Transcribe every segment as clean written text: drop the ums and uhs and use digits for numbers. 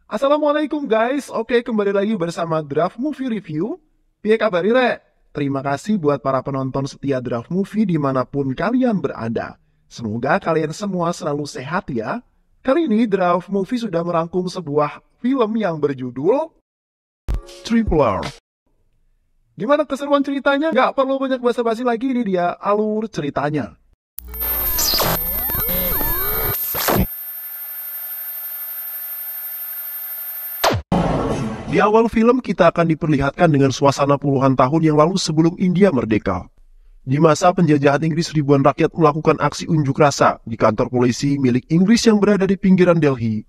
Assalamualaikum guys, oke kembali lagi bersama Draft Movie Review. Piye kabar Rek? Terima kasih buat para penonton setia Draft Movie dimanapun kalian berada. Semoga kalian semua selalu sehat ya. Kali ini Draft Movie sudah merangkum sebuah film yang berjudul Triple R. Gimana keseruan ceritanya? Gak perlu banyak basa-basi lagi, ini dia alur ceritanya. Di awal film kita akan diperlihatkan dengan suasana puluhan tahun yang lalu sebelum India merdeka. Di masa penjajahan Inggris, ribuan rakyat melakukan aksi unjuk rasa di kantor polisi milik Inggris yang berada di pinggiran Delhi.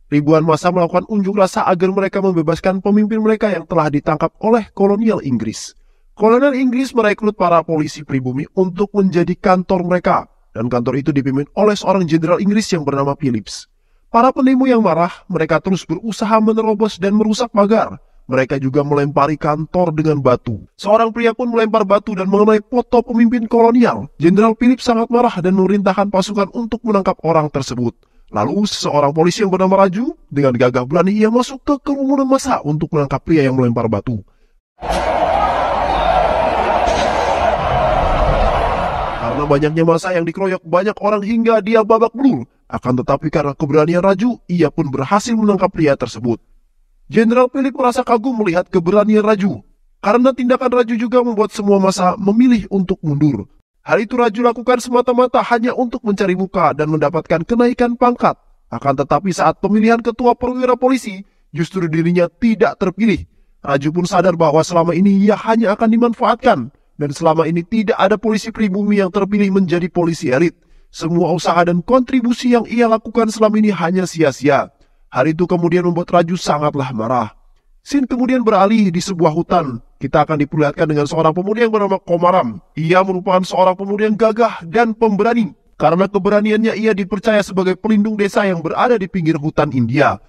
Ribuan massa melakukan unjuk rasa agar mereka membebaskan pemimpin mereka yang telah ditangkap oleh kolonial Inggris. Kolonial Inggris merekrut para polisi pribumi untuk menjadi kantor mereka, dan kantor itu dipimpin oleh seorang jenderal Inggris yang bernama Phillips. Para pendemo yang marah, mereka terus berusaha menerobos dan merusak pagar. Mereka juga melempari kantor dengan batu. Seorang pria pun melempar batu dan mengenai foto pemimpin kolonial. Jenderal Phillips sangat marah dan memerintahkan pasukan untuk menangkap orang tersebut. Lalu, seorang polisi yang bernama Raju, dengan gagah berani ia masuk ke kerumunan massa untuk menangkap pria yang melempar batu. Karena banyaknya massa yang dikeroyok banyak orang hingga dia babak belur. Akan tetapi karena keberanian Raju, ia pun berhasil menangkap pria tersebut. Jenderal Phillips merasa kagum melihat keberanian Raju. Karena tindakan Raju juga membuat semua massa memilih untuk mundur. Hal itu Raju lakukan semata-mata hanya untuk mencari muka dan mendapatkan kenaikan pangkat. Akan tetapi saat pemilihan ketua perwira polisi, justru dirinya tidak terpilih. Raju pun sadar bahwa selama ini ia hanya akan dimanfaatkan. Dan selama ini tidak ada polisi pribumi yang terpilih menjadi polisi elit. Semua usaha dan kontribusi yang ia lakukan selama ini hanya sia-sia. Hal itu kemudian membuat Raju sangatlah marah. Scene kemudian beralih di sebuah hutan. Kita akan diperlihatkan dengan seorang pemuda yang bernama Komaram. Ia merupakan seorang pemuda yang gagah dan pemberani. Karena keberaniannya ia dipercaya sebagai pelindung desa yang berada di pinggir hutan India.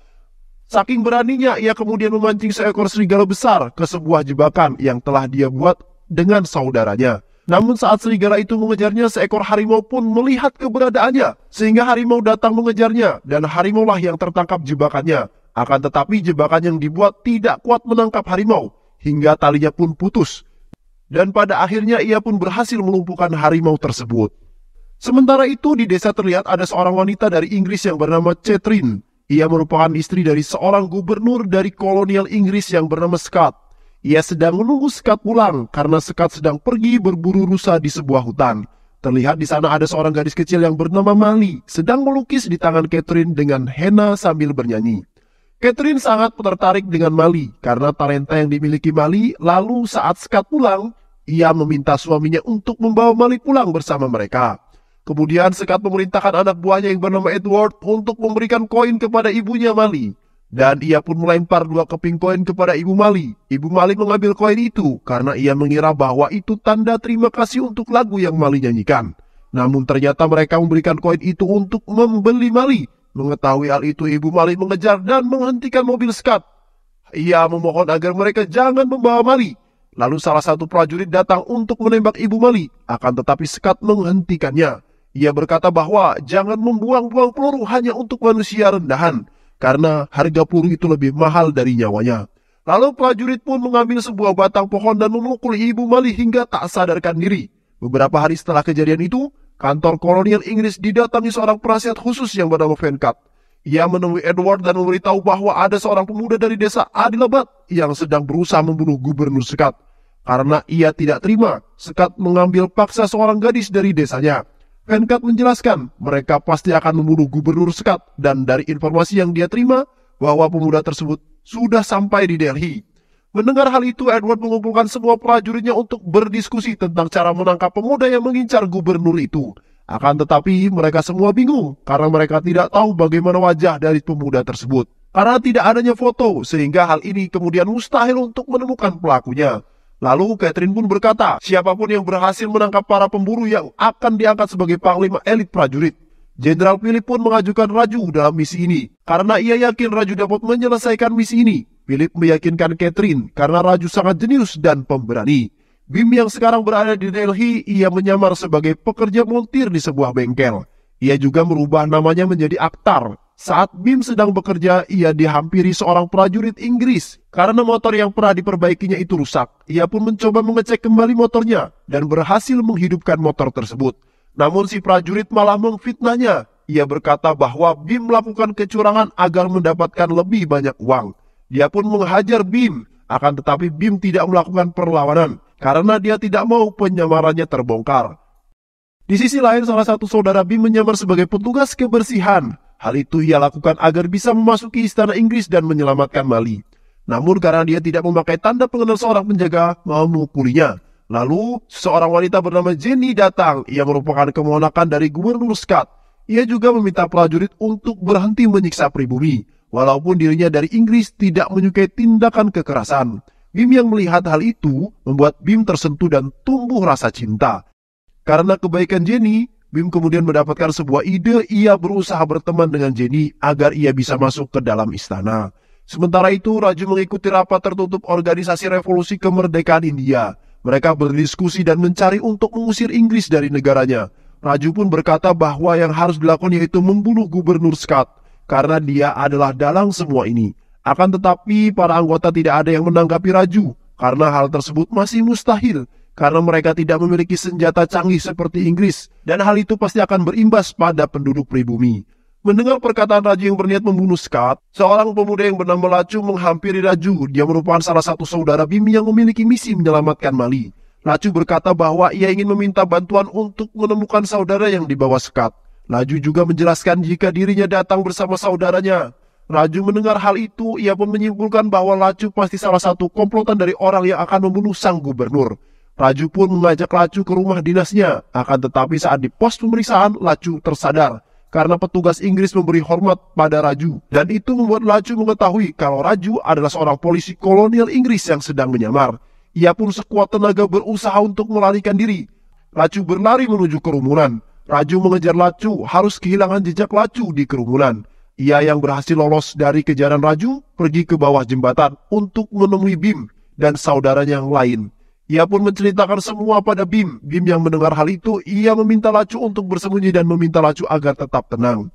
Saking beraninya ia kemudian memancing seekor serigala besar ke sebuah jebakan yang telah dia buat dengan saudaranya. Namun saat serigala itu mengejarnya, seekor harimau pun melihat keberadaannya, sehingga harimau datang mengejarnya, dan harimau lah yang tertangkap jebakannya. Akan tetapi jebakan yang dibuat tidak kuat menangkap harimau, hingga talinya pun putus. Dan pada akhirnya ia pun berhasil melumpuhkan harimau tersebut. Sementara itu di desa terlihat ada seorang wanita dari Inggris yang bernama Catherine. Ia merupakan istri dari seorang gubernur dari kolonial Inggris yang bernama Scott. Ia sedang menunggu Scott pulang karena Scott sedang pergi berburu rusa di sebuah hutan. Terlihat di sana ada seorang gadis kecil yang bernama Mali sedang melukis di tangan Catherine dengan henna sambil bernyanyi. Catherine sangat tertarik dengan Mali karena talenta yang dimiliki Mali. Lalu saat Scott pulang, ia meminta suaminya untuk membawa Mali pulang bersama mereka. Kemudian Scott memerintahkan anak buahnya yang bernama Edward untuk memberikan koin kepada ibunya Mali. Dan ia pun melempar 2 keping koin kepada Ibu Mali. Ibu Mali mengambil koin itu karena ia mengira bahwa itu tanda terima kasih untuk lagu yang Mali nyanyikan. Namun ternyata mereka memberikan koin itu untuk membeli Mali. Mengetahui hal itu, Ibu Mali mengejar dan menghentikan mobil Scott. Ia memohon agar mereka jangan membawa Mali. Lalu salah satu prajurit datang untuk menembak Ibu Mali. Akan tetapi Scott menghentikannya. Ia berkata bahwa jangan membuang-buang peluru hanya untuk manusia rendahan. Karena harga peluru itu lebih mahal dari nyawanya. Lalu prajurit pun mengambil sebuah batang pohon dan memukul Ibu Mali hingga tak sadarkan diri. Beberapa hari setelah kejadian itu, kantor kolonial Inggris didatangi seorang penasihat khusus yang bernama Venkat. Ia menemui Edward dan memberitahu bahwa ada seorang pemuda dari desa Adilabad yang sedang berusaha membunuh gubernur Scott. Karena ia tidak terima, Scott mengambil paksa seorang gadis dari desanya. Venkat menjelaskan mereka pasti akan membunuh gubernur Scott dan dari informasi yang dia terima bahwa pemuda tersebut sudah sampai di Delhi. Mendengar hal itu, Edward mengumpulkan semua prajuritnya untuk berdiskusi tentang cara menangkap pemuda yang mengincar gubernur itu. Akan tetapi mereka semua bingung karena mereka tidak tahu bagaimana wajah dari pemuda tersebut. Karena tidak adanya foto sehingga hal ini kemudian mustahil untuk menemukan pelakunya. Lalu Catherine pun berkata, siapapun yang berhasil menangkap para pemburu yang akan diangkat sebagai panglima elit prajurit. Jenderal Philip pun mengajukan Raju dalam misi ini. Karena ia yakin Raju dapat menyelesaikan misi ini, Philip meyakinkan Catherine karena Raju sangat jenius dan pemberani. Bim yang sekarang berada di Delhi, ia menyamar sebagai pekerja montir di sebuah bengkel. Ia juga merubah namanya menjadi Akhtar. Saat Bim sedang bekerja, ia dihampiri seorang prajurit Inggris. Karena motor yang pernah diperbaikinya itu rusak, ia pun mencoba mengecek kembali motornya dan berhasil menghidupkan motor tersebut. Namun si prajurit malah memfitnahnya. Ia berkata bahwa Bim melakukan kecurangan agar mendapatkan lebih banyak uang. Dia pun menghajar Bim, akan tetapi Bim tidak melakukan perlawanan karena dia tidak mau penyamarannya terbongkar. Di sisi lain, salah satu saudara Bim menyamar sebagai petugas kebersihan. Hal itu ia lakukan agar bisa memasuki istana Inggris dan menyelamatkan Mali. Namun karena dia tidak memakai tanda pengenal seorang penjaga, memukulinya. Lalu, seorang wanita bernama Jenny datang. Ia merupakan keponakan dari Gubernur Scott. Ia juga meminta prajurit untuk berhenti menyiksa pribumi. Walaupun dirinya dari Inggris tidak menyukai tindakan kekerasan. Bim yang melihat hal itu membuat Bim tersentuh dan tumbuh rasa cinta. Karena kebaikan Jenny, Bim kemudian mendapatkan sebuah ide. Ia berusaha berteman dengan Jenny agar ia bisa masuk ke dalam istana. Sementara itu, Raju mengikuti rapat tertutup Organisasi Revolusi Kemerdekaan India. Mereka berdiskusi dan mencari untuk mengusir Inggris dari negaranya. Raju pun berkata bahwa yang harus dilakukan yaitu membunuh Gubernur Scott, karena dia adalah dalang semua ini. Akan tetapi, para anggota tidak ada yang menanggapi Raju, karena hal tersebut masih mustahil. Karena mereka tidak memiliki senjata canggih seperti Inggris, dan hal itu pasti akan berimbas pada penduduk pribumi. Mendengar perkataan Raju yang berniat membunuh Scott, seorang pemuda yang bernama Lacu menghampiri Raju. Dia merupakan salah satu saudara Bim yang memiliki misi menyelamatkan Mali. Lacu berkata bahwa ia ingin meminta bantuan untuk menemukan saudara yang dibawa Scott. Laju juga menjelaskan jika dirinya datang bersama saudaranya. Raju mendengar hal itu, ia pun menyimpulkan bahwa Lacu pasti salah satu komplotan dari orang yang akan membunuh sang gubernur. Raju pun mengajak Lacu ke rumah dinasnya, akan tetapi saat di pos pemeriksaan, Lacu tersadar karena petugas Inggris memberi hormat pada Raju. Dan itu membuat Lacu mengetahui kalau Raju adalah seorang polisi kolonial Inggris yang sedang menyamar. Ia pun sekuat tenaga berusaha untuk melarikan diri. Lacu berlari menuju kerumunan. Raju mengejar Lacu, harus kehilangan jejak Lacu di kerumunan. Ia yang berhasil lolos dari kejaran Raju, pergi ke bawah jembatan untuk menemui Bim dan saudaranya yang lain. Ia pun menceritakan semua pada Bim. Bim yang mendengar hal itu, ia meminta Lacu untuk bersembunyi dan meminta Lacu agar tetap tenang.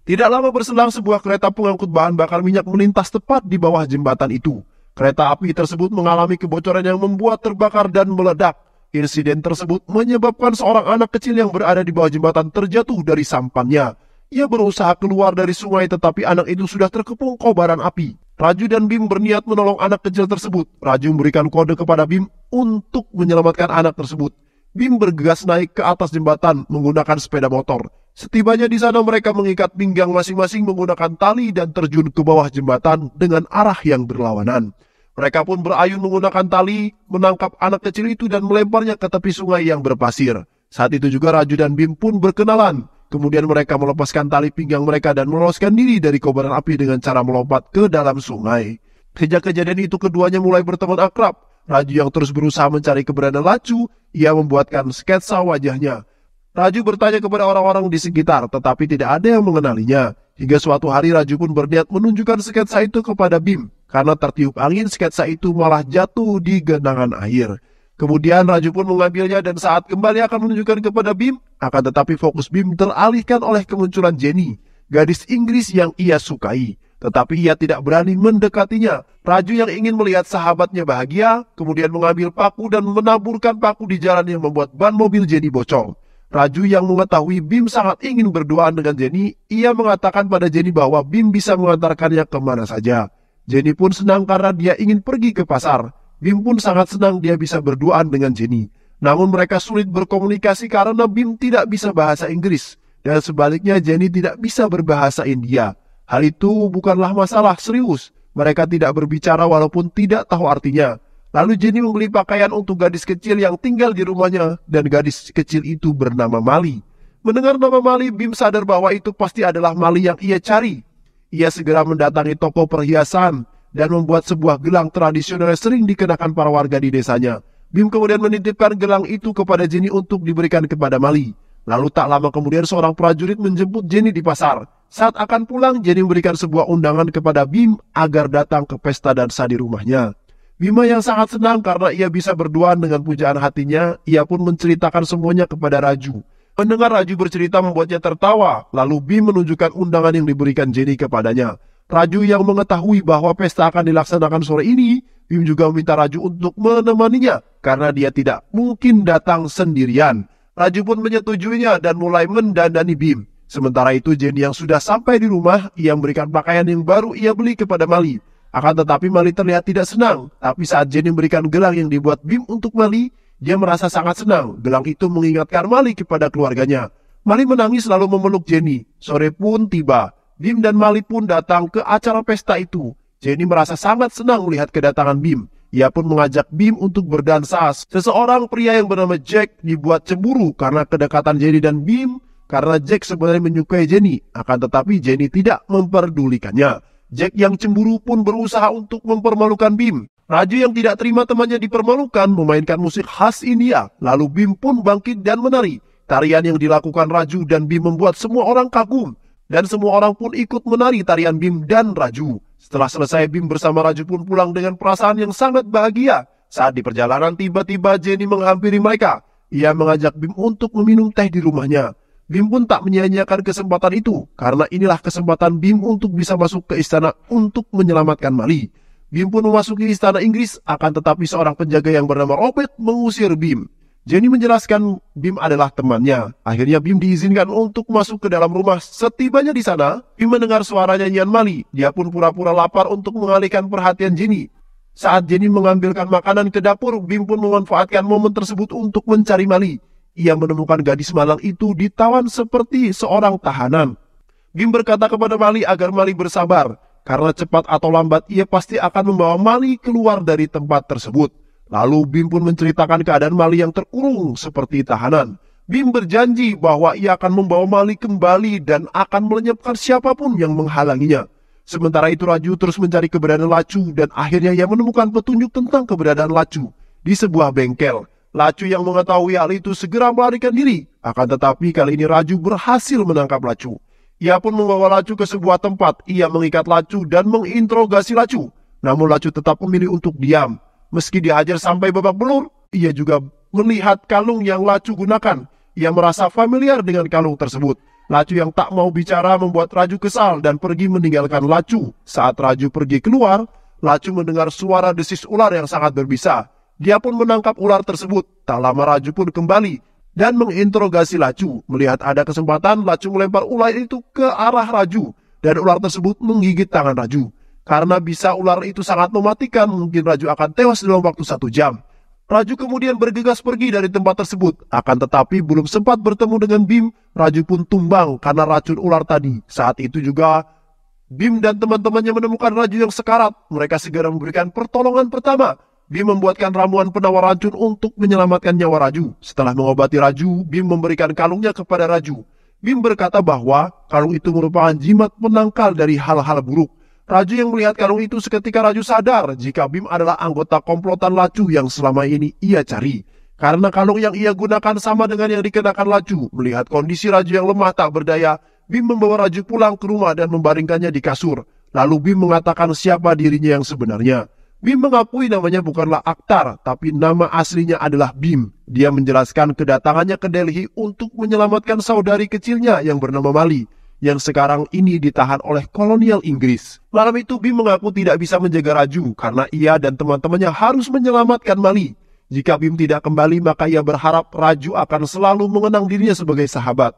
Tidak lama berselang, sebuah kereta pengangkut bahan bakar minyak melintas tepat di bawah jembatan itu. Kereta api tersebut mengalami kebocoran yang membuat terbakar dan meledak. Insiden tersebut menyebabkan seorang anak kecil yang berada di bawah jembatan terjatuh dari sampannya. Ia berusaha keluar dari sungai tetapi anak itu sudah terkepung kobaran api. Raju dan Bim berniat menolong anak kecil tersebut. Raju memberikan kode kepada Bim untuk menyelamatkan anak tersebut. Bim bergegas naik ke atas jembatan menggunakan sepeda motor. Setibanya di sana mereka mengikat pinggang masing-masing menggunakan tali dan terjun ke bawah jembatan dengan arah yang berlawanan. Mereka pun berayun menggunakan tali, menangkap anak kecil itu dan melemparnya ke tepi sungai yang berpasir. Saat itu juga Raju dan Bim pun berkenalan. Kemudian mereka melepaskan tali pinggang mereka dan meloloskan diri dari kobaran api dengan cara melompat ke dalam sungai. Sejak kejadian itu keduanya mulai berteman akrab. Raju yang terus berusaha mencari keberadaan Lacu, ia membuatkan sketsa wajahnya. Raju bertanya kepada orang-orang di sekitar, tetapi tidak ada yang mengenalinya. Hingga suatu hari Raju pun berniat menunjukkan sketsa itu kepada Bim. Karena tertiup angin, sketsa itu malah jatuh di genangan air. Kemudian Raju pun mengambilnya dan saat kembali akan menunjukkan kepada Bim, akan tetapi fokus Bim teralihkan oleh kemunculan Jenny, gadis Inggris yang ia sukai. Tetapi ia tidak berani mendekatinya. Raju yang ingin melihat sahabatnya bahagia, kemudian mengambil paku dan menaburkan paku di jalan yang membuat ban mobil Jenny bocor. Raju yang mengetahui Bim sangat ingin berduaan dengan Jenny, ia mengatakan pada Jenny bahwa Bim bisa mengantarkannya kemana saja. Jenny pun senang karena dia ingin pergi ke pasar. Bim pun sangat senang dia bisa berduaan dengan Jenny. Namun mereka sulit berkomunikasi karena Bim tidak bisa bahasa Inggris. Dan sebaliknya Jenny tidak bisa berbahasa India. Hal itu bukanlah masalah serius. Mereka tidak berbicara walaupun tidak tahu artinya. Lalu Jenny membeli pakaian untuk gadis kecil yang tinggal di rumahnya. Dan gadis kecil itu bernama Mali. Mendengar nama Mali, Bim sadar bahwa itu pasti adalah Mali yang ia cari. Ia segera mendatangi toko perhiasan dan membuat sebuah gelang tradisional yang sering dikenakan para warga di desanya. Bim kemudian menitipkan gelang itu kepada Jenny untuk diberikan kepada Mali. Lalu tak lama kemudian seorang prajurit menjemput Jenny di pasar. Saat akan pulang, Jenny memberikan sebuah undangan kepada Bim agar datang ke pesta dansa di rumahnya. Bima yang sangat senang karena ia bisa berduaan dengan pujaan hatinya, ia pun menceritakan semuanya kepada Raju. Mendengar Raju bercerita membuatnya tertawa, lalu Bim menunjukkan undangan yang diberikan Jenny kepadanya. Raju yang mengetahui bahwa pesta akan dilaksanakan sore ini, Bim juga meminta Raju untuk menemaninya karena dia tidak mungkin datang sendirian. Raju pun menyetujuinya dan mulai mendandani Bim. Sementara itu Jenny yang sudah sampai di rumah, ia memberikan pakaian yang baru ia beli kepada Mali. Akan tetapi Mali terlihat tidak senang. Tapi saat Jenny memberikan gelang yang dibuat Bim untuk Mali, dia merasa sangat senang. Gelang itu mengingatkan Mali kepada keluarganya. Mali menangis lalu memeluk Jenny. Sore pun tiba. Bim dan Mali pun datang ke acara pesta itu. Jenny merasa sangat senang melihat kedatangan Bim. Ia pun mengajak Bim untuk berdansa. Seseorang pria yang bernama Jack dibuat cemburu karena kedekatan Jenny dan Bim. Karena Jack sebenarnya menyukai Jenny. Akan tetapi Jenny tidak memperdulikannya. Jack yang cemburu pun berusaha untuk mempermalukan Bim. Raju yang tidak terima temannya dipermalukan memainkan musik khas India. Lalu Bim pun bangkit dan menari. Tarian yang dilakukan Raju dan Bim membuat semua orang kagum. Dan semua orang pun ikut menari tarian Bim dan Raju. Setelah selesai, Bim bersama Raju pun pulang dengan perasaan yang sangat bahagia. Saat di perjalanan tiba-tiba Jenny menghampiri mereka. Ia mengajak Bim untuk meminum teh di rumahnya. Bim pun tak menyia-nyiakan kesempatan itu, karena inilah kesempatan Bim untuk bisa masuk ke istana untuk menyelamatkan Mali. Bim pun memasuki istana Inggris, akan tetapi seorang penjaga yang bernama Robert mengusir Bim. Jenny menjelaskan Bim adalah temannya. Akhirnya Bim diizinkan untuk masuk ke dalam rumah. Setibanya di sana, Bim mendengar suara nyanyian Mali. Dia pun pura-pura lapar untuk mengalihkan perhatian Jenny. Saat Jenny mengambilkan makanan ke dapur, Bim pun memanfaatkan momen tersebut untuk mencari Mali. Ia menemukan gadis malang itu ditawan seperti seorang tahanan. Bim berkata kepada Mali agar Mali bersabar, karena cepat atau lambat ia pasti akan membawa Mali keluar dari tempat tersebut. Lalu Bim pun menceritakan keadaan Mali yang terkurung seperti tahanan. Bim berjanji bahwa ia akan membawa Mali kembali dan akan melenyapkan siapapun yang menghalanginya. Sementara itu Raju terus mencari keberadaan Lacu dan akhirnya ia menemukan petunjuk tentang keberadaan Lacu di sebuah bengkel. Lacu yang mengetahui hal itu segera melarikan diri. Akan tetapi kali ini Raju berhasil menangkap Lacu. Ia pun membawa Lacu ke sebuah tempat. Ia mengikat Lacu dan menginterogasi Lacu. Namun Lacu tetap memilih untuk diam. Meski dihajar sampai babak belur, ia juga melihat kalung yang Lacu gunakan. Ia merasa familiar dengan kalung tersebut. Lacu yang tak mau bicara membuat Raju kesal dan pergi meninggalkan Lacu. Saat Raju pergi keluar, Lacu mendengar suara desis ular yang sangat berbisa. Dia pun menangkap ular tersebut. Tak lama Raju pun kembali dan menginterogasi Lacu. Melihat ada kesempatan, Lacu melempar ular itu ke arah Raju. Dan ular tersebut menggigit tangan Raju. Karena bisa ular itu sangat mematikan, mungkin Raju akan tewas dalam waktu 1 jam. Raju kemudian bergegas pergi dari tempat tersebut. Akan tetapi belum sempat bertemu dengan Bim, Raju pun tumbang karena racun ular tadi. Saat itu juga Bim dan teman-temannya menemukan Raju yang sekarat. Mereka segera memberikan pertolongan pertama. Bim membuatkan ramuan penawar racun untuk menyelamatkan nyawa Raju. Setelah mengobati Raju, Bim memberikan kalungnya kepada Raju. Bim berkata bahwa kalung itu merupakan jimat penangkal dari hal-hal buruk. Raju yang melihat kalung itu seketika Raju sadar jika Bim adalah anggota komplotan Lacu yang selama ini ia cari. Karena kalung yang ia gunakan sama dengan yang dikenakan Lacu. Melihat kondisi Raju yang lemah tak berdaya, Bim membawa Raju pulang ke rumah dan membaringkannya di kasur. Lalu Bim mengatakan siapa dirinya yang sebenarnya. Bim mengakui namanya bukanlah Akhtar, tapi nama aslinya adalah Bim. Dia menjelaskan kedatangannya ke Delhi untuk menyelamatkan saudari kecilnya yang bernama Mali, yang sekarang ini ditahan oleh kolonial Inggris. Malam itu Bim mengaku tidak bisa menjaga Raju, karena ia dan teman-temannya harus menyelamatkan Mali. Jika Bim tidak kembali, maka ia berharap Raju akan selalu mengenang dirinya sebagai sahabat.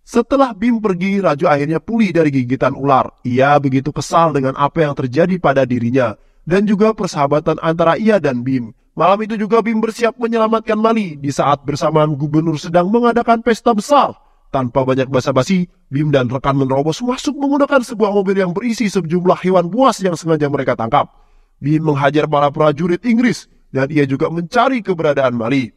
Setelah Bim pergi, Raju akhirnya pulih dari gigitan ular. Ia begitu kesal dengan apa yang terjadi pada dirinya. Dan juga persahabatan antara ia dan Bim. Malam itu juga Bim bersiap menyelamatkan Mali di saat bersamaan gubernur sedang mengadakan pesta besar. Tanpa banyak basa-basi, Bim dan rekan menerobos masuk menggunakan sebuah mobil yang berisi sejumlah hewan buas yang sengaja mereka tangkap. Bim menghajar para prajurit Inggris dan ia juga mencari keberadaan Mali.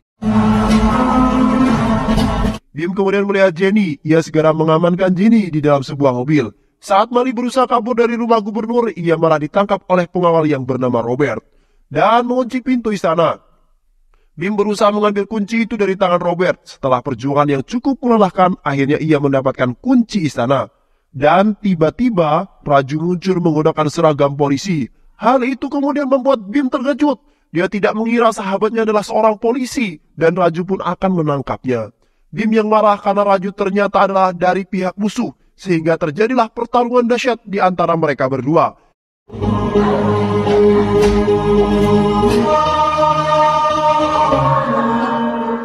Bim kemudian melihat Jenny. Ia segera mengamankan Jenny di dalam sebuah mobil. Saat Mali berusaha kabur dari rumah gubernur, ia malah ditangkap oleh pengawal yang bernama Robert dan mengunci pintu istana. Bim berusaha mengambil kunci itu dari tangan Robert. Setelah perjuangan yang cukup melelahkan, akhirnya ia mendapatkan kunci istana. Dan tiba-tiba Raju muncul menggunakan seragam polisi. Hal itu kemudian membuat Bim terkejut. Dia tidak mengira sahabatnya adalah seorang polisi dan Raju pun akan menangkapnya. Bim yang marah karena Raju ternyata adalah dari pihak musuh, sehingga terjadilah pertarungan dahsyat di antara mereka berdua.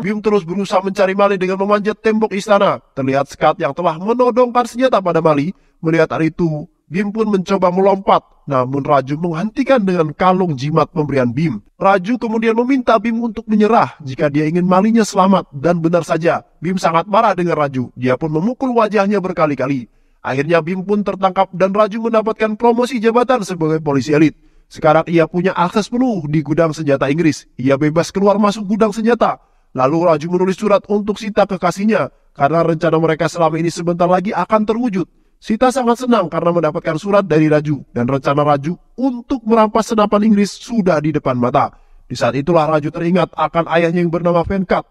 Bim terus berusaha mencari Mali dengan memanjat tembok istana. Terlihat Scott yang telah menodongkan senjata pada Mali. Melihat hal itu, Bim pun mencoba melompat. Namun Raju menghentikan dengan kalung jimat pemberian Bim. Raju kemudian meminta Bim untuk menyerah jika dia ingin Malinya selamat. Dan benar saja, Bim sangat marah dengan Raju. Dia pun memukul wajahnya berkali-kali. Akhirnya Bim pun tertangkap dan Raju mendapatkan promosi jabatan sebagai polisi elit. Sekarang ia punya akses penuh di gudang senjata Inggris. Ia bebas keluar masuk gudang senjata. Lalu Raju menulis surat untuk Sita kekasihnya, karena rencana mereka selama ini sebentar lagi akan terwujud. Sita sangat senang karena mendapatkan surat dari Raju, dan rencana Raju untuk merampas senapan Inggris sudah di depan mata. Di saat itulah Raju teringat akan ayahnya yang bernama Venkat.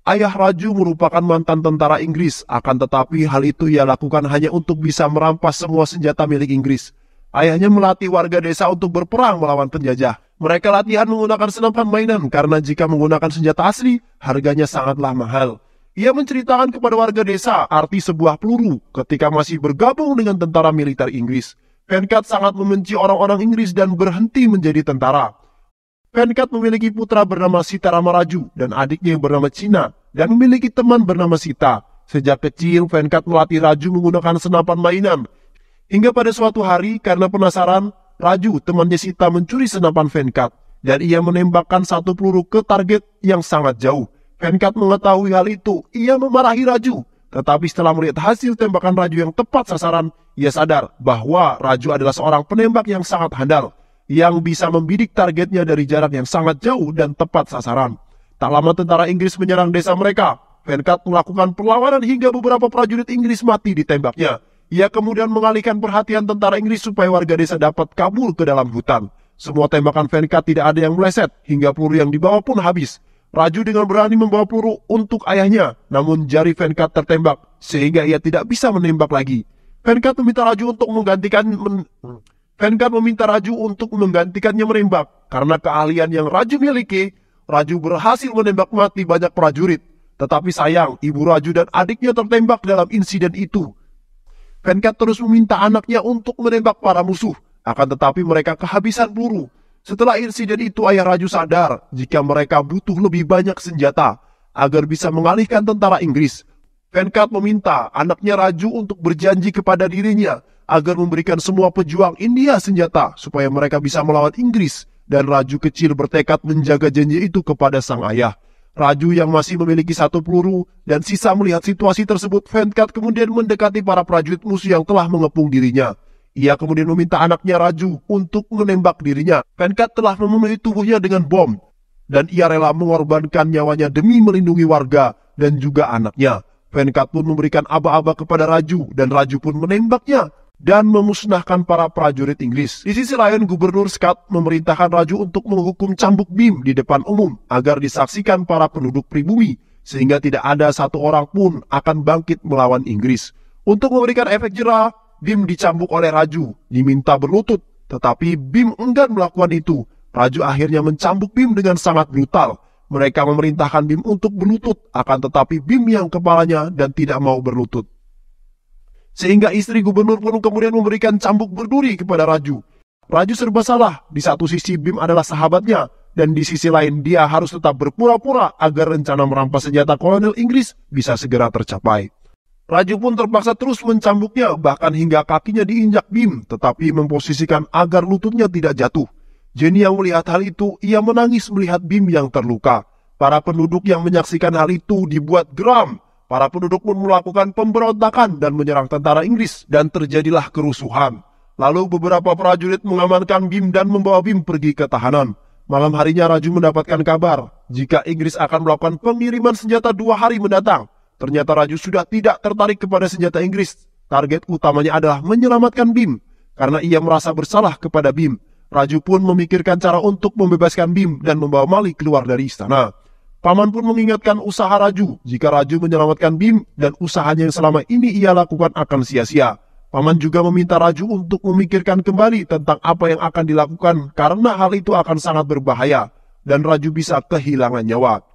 Ayah Raju merupakan mantan tentara Inggris, akan tetapi hal itu ia lakukan hanya untuk bisa merampas semua senjata milik Inggris. Ayahnya melatih warga desa untuk berperang melawan penjajah. Mereka latihan menggunakan senapan mainan karena jika menggunakan senjata asli, harganya sangatlah mahal. Ia menceritakan kepada warga desa arti sebuah peluru ketika masih bergabung dengan tentara militer Inggris. Venkat sangat membenci orang-orang Inggris dan berhenti menjadi tentara. Venkat memiliki putra bernama Sitarama Raju dan adiknya yang bernama Cina dan memiliki teman bernama Sita. Sejak kecil, Venkat melatih Raju menggunakan senapan mainan. Hingga pada suatu hari, karena penasaran, Raju, temannya Sita, mencuri senapan Venkat dan ia menembakkan satu peluru ke target yang sangat jauh. Venkat mengetahui hal itu, ia memarahi Raju. Tetapi setelah melihat hasil tembakan Raju yang tepat sasaran, ia sadar bahwa Raju adalah seorang penembak yang sangat handal, yang bisa membidik targetnya dari jarak yang sangat jauh dan tepat sasaran. Tak lama tentara Inggris menyerang desa mereka. Venkat melakukan perlawanan hingga beberapa prajurit Inggris mati ditembaknya. Ia kemudian mengalihkan perhatian tentara Inggris supaya warga desa dapat kabur ke dalam hutan. Semua tembakan Venkat tidak ada yang meleset, hingga peluru yang dibawa pun habis. Raju dengan berani membawa peluru untuk ayahnya, namun jari Venkat tertembak, sehingga ia tidak bisa menembak lagi. Venkat meminta Raju untuk menggantikannya menembak. Karena keahlian yang Raju miliki, Raju berhasil menembak mati banyak prajurit. Tetapi sayang, ibu Raju dan adiknya tertembak dalam insiden itu. Venkat terus meminta anaknya untuk menembak para musuh, akan tetapi mereka kehabisan peluru. Setelah insiden itu, ayah Raju sadar jika mereka butuh lebih banyak senjata agar bisa mengalihkan tentara Inggris. Venkat meminta anaknya Raju untuk berjanji kepada dirinya agar memberikan semua pejuang India senjata supaya mereka bisa melawan Inggris, dan Raju kecil bertekad menjaga janji itu kepada sang ayah. Raju yang masih memiliki satu peluru dan sisa melihat situasi tersebut, Venkat kemudian mendekati para prajurit musuh yang telah mengepung dirinya. Ia kemudian meminta anaknya Raju untuk menembak dirinya. Venkat telah memenuhi tubuhnya dengan bom dan ia rela mengorbankan nyawanya demi melindungi warga dan juga anaknya. Venkat pun memberikan aba-aba kepada Raju dan Raju pun menembaknya dan memusnahkan para prajurit Inggris. Di sisi lain, Gubernur Scott memerintahkan Raju untuk menghukum cambuk Bim di depan umum agar disaksikan para penduduk pribumi, sehingga tidak ada satu orang pun akan bangkit melawan Inggris. Untuk memberikan efek jera, Bim dicambuk oleh Raju, diminta berlutut, tetapi Bim enggan melakukan itu. Raju akhirnya mencambuk Bim dengan sangat brutal. Mereka memerintahkan Bim untuk berlutut, akan tetapi Bim yang kepalanya dan tidak mau berlutut. Sehingga istri gubernur pun kemudian memberikan cambuk berduri kepada Raju. Raju serba salah, di satu sisi Bim adalah sahabatnya, dan di sisi lain dia harus tetap berpura-pura agar rencana merampas senjata kolonel Inggris bisa segera tercapai. Raju pun terpaksa terus mencambuknya, bahkan hingga kakinya diinjak Bim, tetapi memposisikan agar lututnya tidak jatuh. Jenny yang melihat hal itu, ia menangis melihat Bim yang terluka. Para penduduk yang menyaksikan hal itu dibuat geram. Para penduduk pun melakukan pemberontakan dan menyerang tentara Inggris dan terjadilah kerusuhan. Lalu beberapa prajurit mengamankan Bim dan membawa Bim pergi ke tahanan. Malam harinya Raju mendapatkan kabar jika Inggris akan melakukan pengiriman senjata 2 hari mendatang. Ternyata Raju sudah tidak tertarik kepada senjata Inggris. Target utamanya adalah menyelamatkan Bim. Karena ia merasa bersalah kepada Bim, Raju pun memikirkan cara untuk membebaskan Bim dan membawa Mali keluar dari istana. Paman pun mengingatkan usaha Raju jika Raju menyelamatkan Bim dan usahanya yang selama ini ia lakukan akan sia-sia. Paman juga meminta Raju untuk memikirkan kembali tentang apa yang akan dilakukan karena hal itu akan sangat berbahaya dan Raju bisa kehilangan nyawa.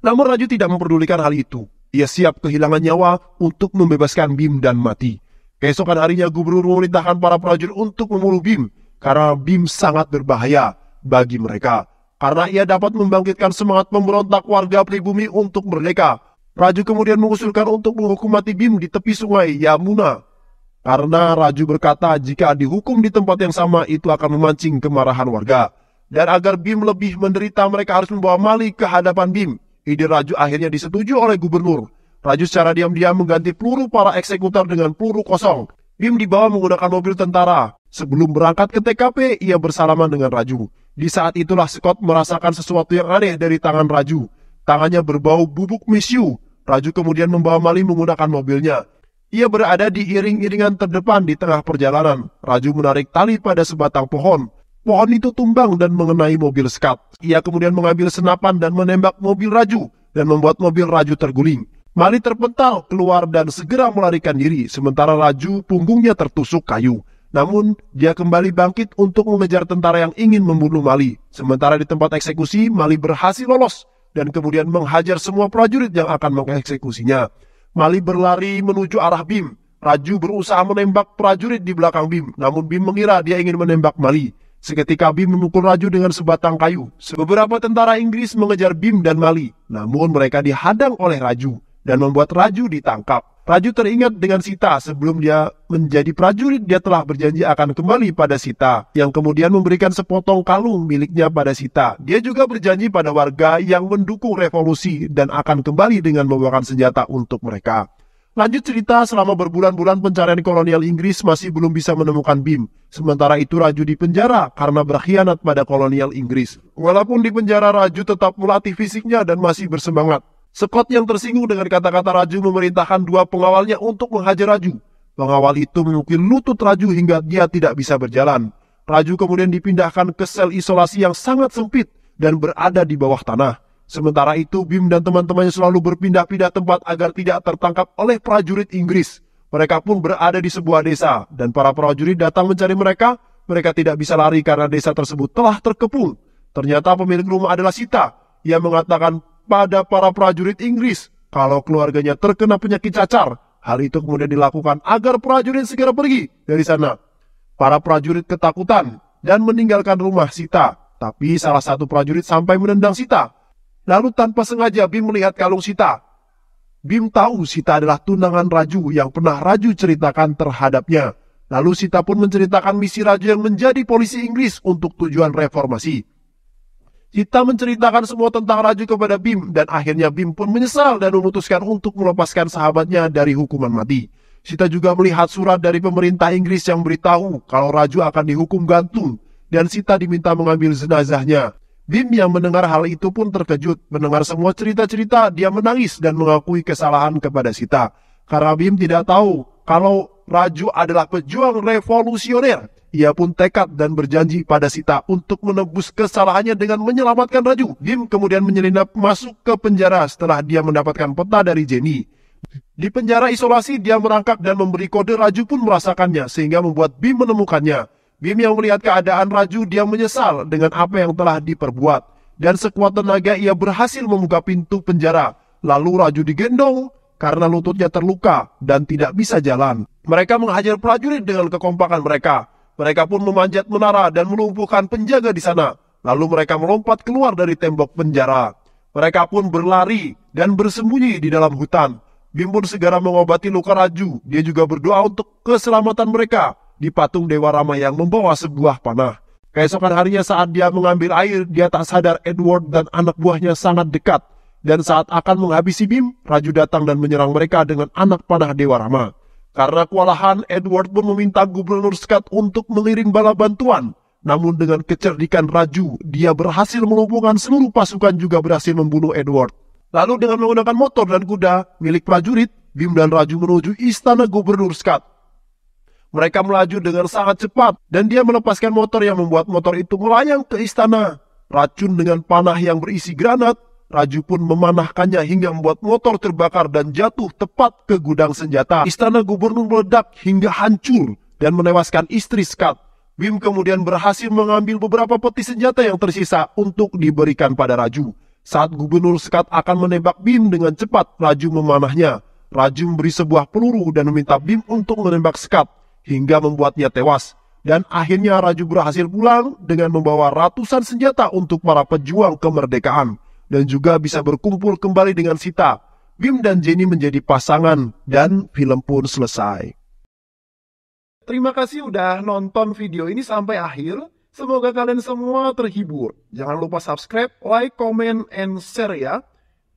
Namun Raju tidak memperdulikan hal itu. Ia siap kehilangan nyawa untuk membebaskan Bim dan mati. Keesokan harinya Gubernur memerintahkan para prajurit untuk membunuh Bim karena Bim sangat berbahaya bagi mereka. Karena ia dapat membangkitkan semangat pemberontak warga pribumi untuk merdeka. Raju kemudian mengusulkan untuk menghukum mati Bim di tepi sungai Yamuna. Karena Raju berkata jika dihukum di tempat yang sama itu akan memancing kemarahan warga. Dan agar Bim lebih menderita mereka harus membawa Mali ke hadapan Bim. Ide Raju akhirnya disetujui oleh gubernur. Raju secara diam-diam mengganti peluru para eksekutor dengan peluru kosong. Bim dibawa menggunakan mobil tentara. Sebelum berangkat ke TKP, ia bersalaman dengan Raju. Di saat itulah Scott merasakan sesuatu yang aneh dari tangan Raju. Tangannya berbau bubuk misyu. Raju kemudian membawa Mali menggunakan mobilnya. Ia berada di iring-iringan terdepan di tengah perjalanan. Raju menarik tali pada sebatang pohon. Pohon itu tumbang dan mengenai mobil Scott. Ia kemudian mengambil senapan dan menembak mobil Raju dan membuat mobil Raju terguling. Mali terpental keluar dan segera melarikan diri, sementara Raju punggungnya tertusuk kayu. Namun, dia kembali bangkit untuk mengejar tentara yang ingin membunuh Mali. Sementara di tempat eksekusi, Mali berhasil lolos dan kemudian menghajar semua prajurit yang akan mengeksekusinya. Mali berlari menuju arah Bim. Raju berusaha menembak prajurit di belakang Bim, namun Bim mengira dia ingin menembak Mali. Seketika Bim memukul Raju dengan sebatang kayu. Beberapa tentara Inggris mengejar Bim dan Mali, namun mereka dihadang oleh Raju dan membuat Raju ditangkap. Raju teringat dengan Sita. Sebelum dia menjadi prajurit, dia telah berjanji akan kembali pada Sita, yang kemudian memberikan sepotong kalung miliknya pada Sita. Dia juga berjanji pada warga yang mendukung revolusi dan akan kembali dengan membawakan senjata untuk mereka. Lanjut cerita, selama berbulan-bulan pencarian kolonial Inggris masih belum bisa menemukan Bim. Sementara itu Raju dipenjara karena berkhianat pada kolonial Inggris. Walaupun di penjara, Raju tetap melatih fisiknya dan masih bersemangat. Scott yang tersinggung dengan kata-kata Raju memerintahkan dua pengawalnya untuk menghajar Raju. Pengawal itu memukul lutut Raju hingga dia tidak bisa berjalan. Raju kemudian dipindahkan ke sel isolasi yang sangat sempit dan berada di bawah tanah. Sementara itu Bim dan teman-temannya selalu berpindah-pindah tempat agar tidak tertangkap oleh prajurit Inggris. Mereka pun berada di sebuah desa dan para prajurit datang mencari mereka. Mereka tidak bisa lari karena desa tersebut telah terkepung. Ternyata pemilik rumah adalah Sita. Ia mengatakan pada para prajurit Inggris kalau keluarganya terkena penyakit cacar. Hal itu kemudian dilakukan agar prajurit segera pergi dari sana. Para prajurit ketakutan dan meninggalkan rumah Sita. Tapi salah satu prajurit sampai menendang Sita. Lalu tanpa sengaja Bim melihat kalung Sita. Bim tahu Sita adalah tunangan Raju yang pernah Raju ceritakan terhadapnya. Lalu Sita pun menceritakan misi Raju yang menjadi polisi Inggris untuk tujuan reformasi. Sita menceritakan semua tentang Raju kepada Bim dan akhirnya Bim pun menyesal dan memutuskan untuk melepaskan sahabatnya dari hukuman mati. Sita juga melihat surat dari pemerintah Inggris yang beritahu kalau Raju akan dihukum gantung dan Sita diminta mengambil jenazahnya. Bim yang mendengar hal itu pun terkejut. Mendengar semua cerita-cerita, dia menangis dan mengakui kesalahan kepada Sita. Karena Bim tidak tahu kalau Raju adalah pejuang revolusioner. Ia pun tekad dan berjanji pada Sita untuk menebus kesalahannya dengan menyelamatkan Raju. Bim kemudian menyelinap masuk ke penjara setelah dia mendapatkan peta dari Jenny. Di penjara isolasi, dia merangkak dan memberi kode. Raju pun merasakannya sehingga membuat Bim menemukannya. Bim yang melihat keadaan Raju, dia menyesal dengan apa yang telah diperbuat. Dan sekuat tenaga ia berhasil membuka pintu penjara. Lalu Raju digendong karena lututnya terluka dan tidak bisa jalan. Mereka menghajar prajurit dengan kekompakan mereka. Mereka pun memanjat menara dan melumpuhkan penjaga di sana. Lalu mereka melompat keluar dari tembok penjara. Mereka pun berlari dan bersembunyi di dalam hutan. Bim pun segera mengobati luka Raju. Dia juga berdoa untuk keselamatan mereka di patung Dewa Rama yang membawa sebuah panah. Keesokan harinya saat dia mengambil air, dia tak sadar Edward dan anak buahnya sangat dekat. Dan saat akan menghabisi Bim, Raju datang dan menyerang mereka dengan anak panah Dewa Rama. Karena kewalahan, Edward pun meminta Gubernur Scott untuk mengirim bala bantuan. Namun dengan kecerdikan Raju, dia berhasil melumpuhkan seluruh pasukan juga berhasil membunuh Edward. Lalu dengan menggunakan motor dan kuda milik prajurit, Bim dan Raju menuju istana Gubernur Scott. Mereka melaju dengan sangat cepat dan dia melepaskan motor yang membuat motor itu melayang ke istana. Racun dengan panah yang berisi granat Raju pun memanahkannya hingga membuat motor terbakar dan jatuh tepat ke gudang senjata. Istana gubernur meledak hingga hancur dan menewaskan istri Scott. Bim kemudian berhasil mengambil beberapa peti senjata yang tersisa untuk diberikan pada Raju. Saat Gubernur Scott akan menembak Bim dengan cepat, Raju memanahnya. Raju memberi sebuah peluru dan meminta Bim untuk menembak Scott hingga membuatnya tewas. Dan akhirnya Raju berhasil pulang dengan membawa ratusan senjata untuk para pejuang kemerdekaan. Dan juga bisa berkumpul kembali dengan Sita. Bim dan Jenny menjadi pasangan dan film pun selesai. Terima kasih udah nonton video ini sampai akhir. Semoga kalian semua terhibur. Jangan lupa subscribe, like, comment, and share ya.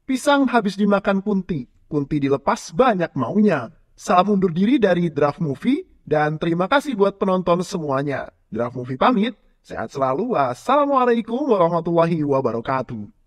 Pisang habis dimakan kunti. Kunti dilepas banyak maunya. Salam undur diri dari Draft Movie. Dan terima kasih buat penonton semuanya. Draft Movie pamit. Sehat selalu. Wassalamualaikum warahmatullahi wabarakatuh.